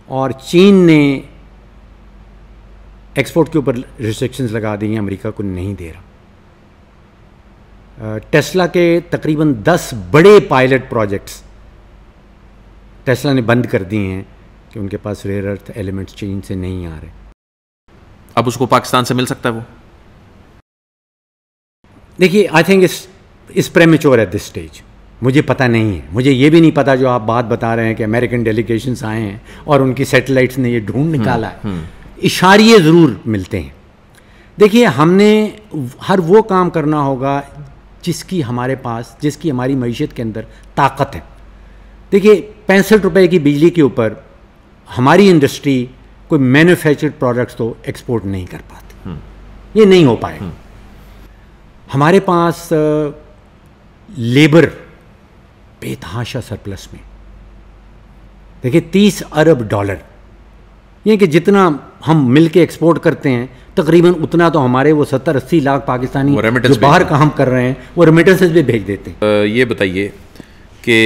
और चीन ने एक्सपोर्ट के ऊपर रिस्ट्रिक्शंस लगा दी हैं, अमेरिका को नहीं दे रहा। टेस्ला के तकरीबन 10 बड़े पायलट प्रोजेक्ट्स टेस्ला ने बंद कर दिए हैं कि उनके पास रेयर अर्थ एलिमेंट्स चीन से नहीं आ रहे। अब उसको पाकिस्तान से मिल सकता है वो? देखिए, आई थिंक इस प्रेमेच्योर एट दिस स्टेज। मुझे पता नहीं है, मुझे ये भी नहीं पता जो आप बात बता रहे हैं कि अमेरिकन डेलीगेशंस आए हैं और उनकी सैटेलाइट्स ने ये ढूंढ निकाला है। इशारे ज़रूर मिलते हैं। देखिए, हमने हर वो काम करना होगा जिसकी हमारे पास, जिसकी हमारी मईशत के अंदर ताकत है। देखिए, 65 रुपए की बिजली के ऊपर हमारी इंडस्ट्री कोई मैन्युफैक्चर्ड प्रोडक्ट्स तो एक्सपोर्ट नहीं कर पाती, ये नहीं हो पाएगा। हमारे पास लेबर बेतहाशा सरप्लस में। देखिए, $30 अरब, ये कि जितना हम मिल के एक्सपोर्ट करते हैं तकरीबन उतना तो हमारे वो 70-80 लाख पाकिस्तानी जो बाहर काम कर रहे हैं वो रेमिटेंसेस भी भेज देते हैं। ये बताइए कि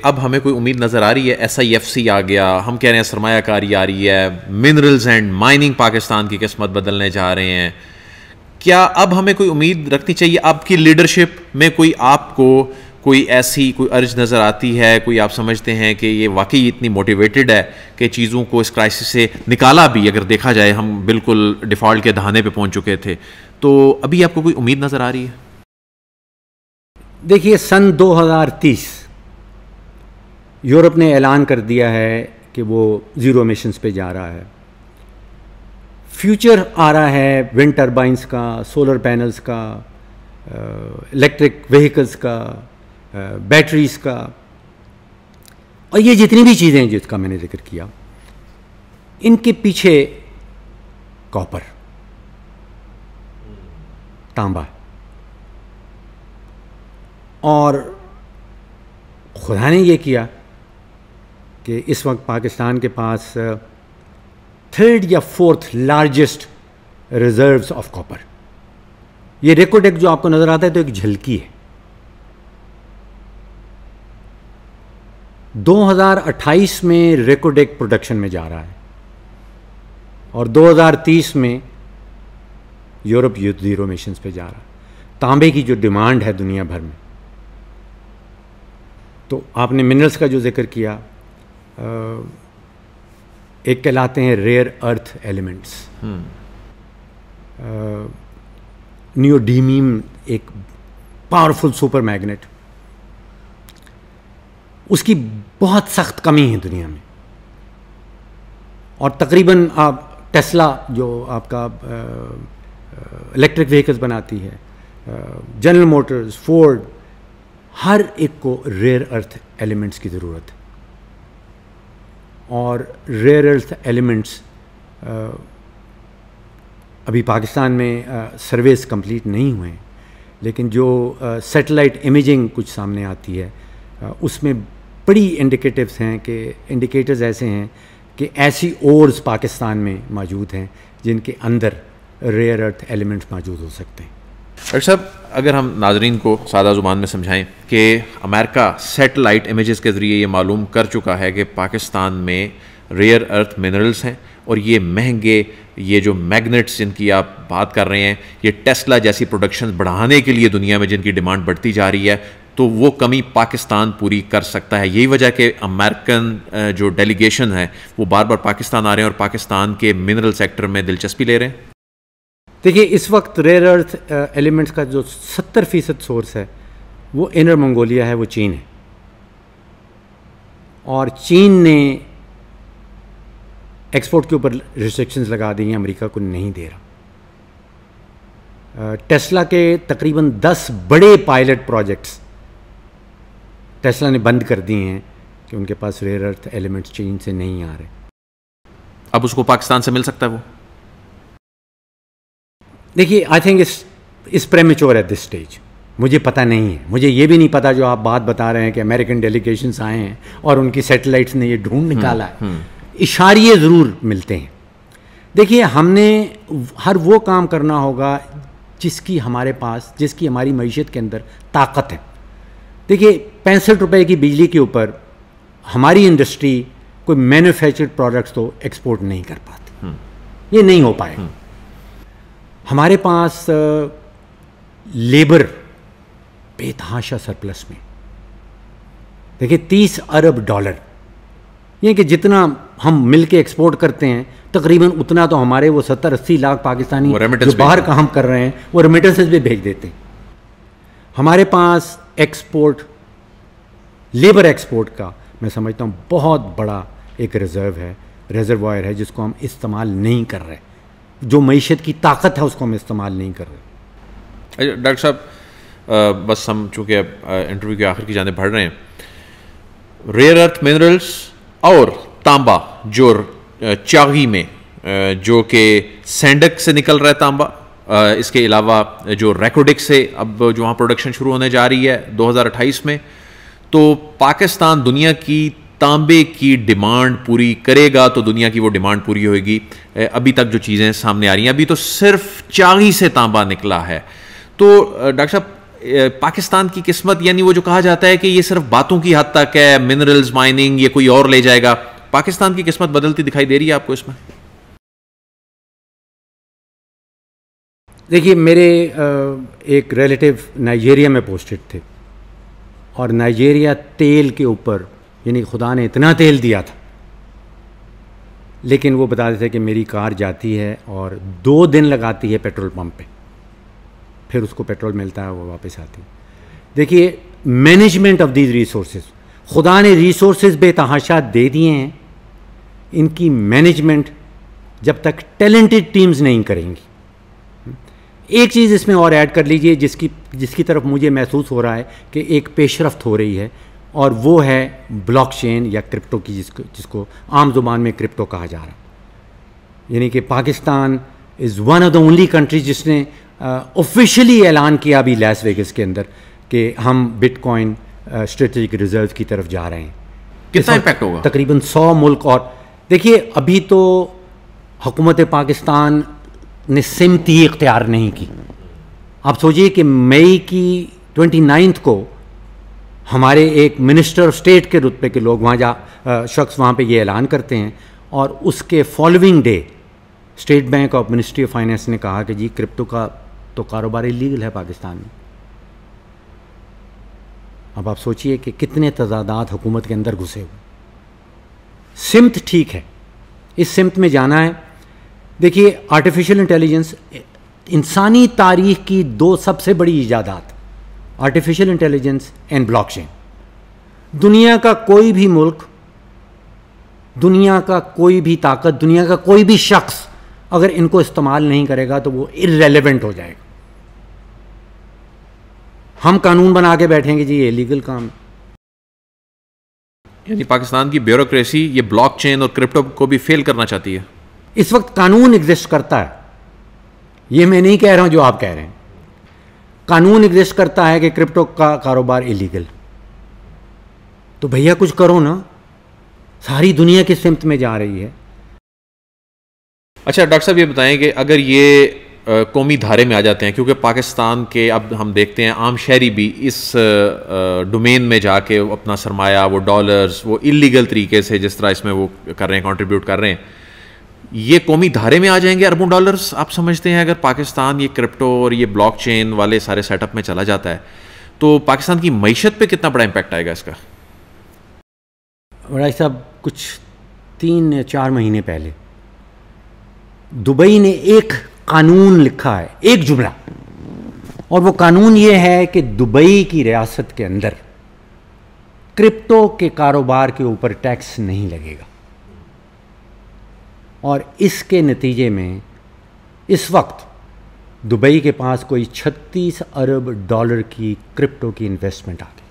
अब हमें कोई उम्मीद नज़र आ रही है? SIFC आ गया, हम कह रहे हैं सरमायाकारी आ रही है, मिनरल्स एंड माइनिंग पाकिस्तान की किस्मत बदलने जा रहे हैं। क्या अब हमें कोई उम्मीद रखनी चाहिए? आपकी लीडरशिप में आपको कोई ऐसी कोई अर्ज नज़र आती है, कोई आप समझते हैं कि ये वाकई इतनी मोटिवेटेड है कि चीज़ों को इस क्राइसिस से निकाला भी? अगर देखा जाए हम बिल्कुल डिफ़ॉल्ट के दहाने पे पहुंच चुके थे, तो अभी आपको कोई उम्मीद नज़र आ रही है? देखिए, सन 2030 यूरोप ने ऐलान कर दिया है कि वो ज़ीरो एमिशंस पे जा रहा है। फ्यूचर आ रहा है विंड टर्बाइंस का, सोलर पैनल्स का, इलेक्ट्रिक व्हीकल्स का, बैटरीज का, और ये जितनी भी चीज़ें हैं जिसका मैंने जिक्र किया, इनके पीछे कॉपर, तांबा, और खुदा ने ये किया कि इस वक्त पाकिस्तान के पास 3rd या 4th largest reserves of copper. ये रेकोडेक जो आपको नज़र आता है तो एक झलकी है। 2028 में रेकोडेक प्रोडक्शन में जा रहा है और 2030 में यूरोप ज़ीरो एमिशंस पे जा रहा है। तांबे की जो डिमांड है दुनिया भर में, तो आपने मिनरल्स का जो जिक्र किया, एक कहलाते हैं रेयर अर्थ एलिमेंट्स। नियोडीमियम एक पावरफुल सुपर मैग्नेट, उसकी बहुत सख्त कमी है दुनिया में। और तकरीबन आप टेस्ला जो आपका इलेक्ट्रिक व्हीकल्स बनाती है, जनरल मोटर्स, फोर्ड, हर एक को रेयर अर्थ एलिमेंट्स की ज़रूरत है। और रेयर अर्थ एलिमेंट्स अभी पाकिस्तान में सर्वेस कंप्लीट नहीं हुए हैं, लेकिन जो सैटेलाइट इमेजिंग कुछ सामने आती है उसमें बड़ी इंडिकेटिव्स हैं कि इंडिकेटर्स ऐसे हैं कि ऐसी ओर्स पाकिस्तान में मौजूद हैं जिनके अंदर रेयर अर्थ एलिमेंट्स मौजूद हो सकते हैं। डॉक्टर साहब, अगर हम नाजरीन को सादा ज़ुबान में समझाएं कि अमेरिका सैटेलाइट इमेजेस के ज़रिए ये मालूम कर चुका है कि पाकिस्तान में रेयर अर्थ मिनरल्स हैं और ये महंगे, ये जो मैग्नेट्स जिनकी आप बात कर रहे हैं, ये टेस्ला जैसी प्रोडक्शन बढ़ाने के लिए दुनिया में जिनकी डिमांड बढ़ती जा रही है, तो वो कमी पाकिस्तान पूरी कर सकता है। यही वजह कि अमेरिकन जो डेलीगेशन है वो बार बार पाकिस्तान आ रहे हैं और पाकिस्तान के मिनरल सेक्टर में दिलचस्पी ले रहे हैं। देखिए, इस वक्त रेयर अर्थ एलिमेंट्स का जो 70% सोर्स है वो इनर मंगोलिया है, वो चीन है। और चीन ने एक्सपोर्ट के ऊपर रिस्ट्रिक्शंस लगा दी हैं, अमेरिका को नहीं दे रहा। टेस्ला के तकरीबन 10 बड़े पायलट प्रोजेक्ट्स टेस्ला ने बंद कर दिए हैं कि उनके पास रेयर अर्थ एलिमेंट्स चीन से नहीं आ रहे। अब उसको पाकिस्तान से मिल सकता है वो? देखिए, आई थिंक इस प्रेमेच्योर एट दिस स्टेज। मुझे पता नहीं है, मुझे ये भी नहीं पता जो आप बात बता रहे हैं कि अमेरिकन डेलीगेशंस आए हैं और उनकी सैटेलाइट्स ने ये ढूंढ निकाला है। इशारे ज़रूर मिलते हैं। देखिए, हमने हर वो काम करना होगा जिसकी हमारे पास, जिसकी हमारी मईशत के अंदर ताकत है। देखिए, 65 रुपए की बिजली के ऊपर हमारी इंडस्ट्री कोई मैन्युफैक्चर्ड प्रोडक्ट्स तो एक्सपोर्ट नहीं कर पाते, ये नहीं हो पाएगा। हमारे पास लेबर बेतहाशा सरप्लस में, देखिए $30 अरब, ये कि जितना हम मिल के एक्सपोर्ट करते हैं तकरीबन उतना तो हमारे वो 70-80 लाख पाकिस्तानी जो बाहर काम कर रहे हैं वो रेमिटेंसेस भी भेज देते हैं। हमारे पास एक्सपोर्ट, लेबर एक्सपोर्ट का मैं समझता हूँ बहुत बड़ा एक रिजर्वायर है जिसको हम इस्तेमाल नहीं कर रहे, जो मईशत की ताकत है उसको हम इस्तेमाल नहीं कर रहे। डॉक्टर साहब, बस हम चूँकि इंटरव्यू के आखिर की जाने बढ़ रहे हैं, रेयर अर्थ मिनरल्स और तांबा जो चागी में जो कि सैंडक से निकल रहा है तांबा, इसके अलावा जो रैकोडिक से अब जो वहाँ प्रोडक्शन शुरू होने जा रही है 2028 में, तो पाकिस्तान दुनिया की तांबे की डिमांड पूरी करेगा तो दुनिया की वो डिमांड पूरी होगी। अभी तक जो चीज़ें सामने आ रही हैं, अभी तो सिर्फ चागी से तांबा निकला है। तो डॉक्टर साहब, पाकिस्तान की किस्मत, यानी वो जो कहा जाता है कि ये सिर्फ बातों की हद तक है, मिनरल्स माइनिंग ये कोई और ले जाएगा, पाकिस्तान की किस्मत बदलती दिखाई दे रही है आपको इसमें? देखिए, मेरे एक रिलेटिव नाइजीरिया में पोस्टेड थे और नाइजीरिया तेल के ऊपर, यानी खुदा ने इतना तेल दिया था, लेकिन वो बताते थे कि मेरी कार जाती है और 2 दिन लगाती है पेट्रोल पंप पे, फिर उसको पेट्रोल मिलता है, वो वापस आती है। देखिए, मैनेजमेंट ऑफ दीज रिसोर्सेज, खुदा ने रिसोर्सेज बेतहाशा दे दिए हैं, इनकी मैनेजमेंट जब तक टैलेंटेड टीम्स नहीं करेंगी। एक चीज़ इसमें और ऐड कर लीजिए जिसकी तरफ मुझे महसूस हो रहा है कि एक पेशरफ्त हो रही है, और वो है ब्लॉकचेन या क्रिप्टो की, जिसको आम जुबान में क्रिप्टो कहा जा रहा है। यानी कि Pakistan is one of the only country जिसने ऑफिशियली ऐलान किया अभी लास वेगस के अंदर कि हम बिटकॉइन स्ट्रेटेजिक रिजर्व की तरफ जा रहे हैं। कितना इम्पैक्ट होगा? तकरीबन 100 मुल्क। और देखिए, अभी तो हुकूमत पाकिस्तान ने सिमती इख्तियार नहीं की। आप सोचिए कि मई की 29 को हमारे एक मिनिस्टर ऑफ स्टेट के रुतबे के लोग शख्स वहाँ पे ये ऐलान करते हैं, और उसके फॉलोइंग डे स्टेट बैंक और मिनिस्ट्री ऑफ फाइनेंस ने कहा कि जी क्रिप्टो का तो कारोबार इलीगल है पाकिस्तान में। अब आप सोचिए कि कितने तजादात हुकूमत के अंदर घुसे हुए। सिमत ठीक है, इस सिमत में जाना है। देखिए, आर्टिफिशियल इंटेलिजेंस, इंसानी तारीख की 2 सबसे बड़ी इजादात, आर्टिफिशियल इंटेलिजेंस एंड ब्लॉकचेन। दुनिया का कोई भी मुल्क, दुनिया का कोई भी ताकत, दुनिया का कोई भी शख्स अगर इनको इस्तेमाल नहीं करेगा तो वो इररेलेवेंट हो जाएगा। हम कानून बना के बैठेंगे जी ये इलीगल काम। यानी पाकिस्तान की ब्यूरोक्रेसी ये ब्लॉकचेन और क्रिप्टो को भी फेल करना चाहती है। इस वक्त कानून एग्जिस्ट करता है, ये मैं नहीं कह रहा हूं जो आप कह रहे हैं। कानून एग्जिस्ट करता है कि क्रिप्टो का कारोबार इलीगल, तो भैया कुछ करो ना, सारी दुनिया किस सिमत में जा रही है। अच्छा डॉक्टर साहब, ये बताएं कि अगर ये कौमी धारे में आ जाते हैं, क्योंकि पाकिस्तान के अब हम देखते हैं आम शहरी भी इस डोमेन में जाके अपना सरमाया, वो डॉलर्स, वो इलीगल तरीके से जिस तरह इसमें वो कर रहे हैं, कंट्रीब्यूट कर रहे हैं, ये कौमी धारे में आ जाएंगे अरबों डॉलर्स। आप समझते हैं अगर पाकिस्तान ये क्रिप्टो और ये ब्लॉकचेन वाले सारे सेटअप में चला जाता है तो पाकिस्तान की मईशत पे कितना बड़ा इम्पैक्ट आएगा इसका? भाई साहब, कुछ 3 या 4 महीने पहले दुबई ने एक कानून लिखा है, एक जुमला, और वो कानून ये है कि दुबई की रियासत के अंदर क्रिप्टो के कारोबार के ऊपर टैक्स नहीं लगेगा। और इसके नतीजे में इस वक्त दुबई के पास कोई $36 अरब की क्रिप्टो की इन्वेस्टमेंट आ गई।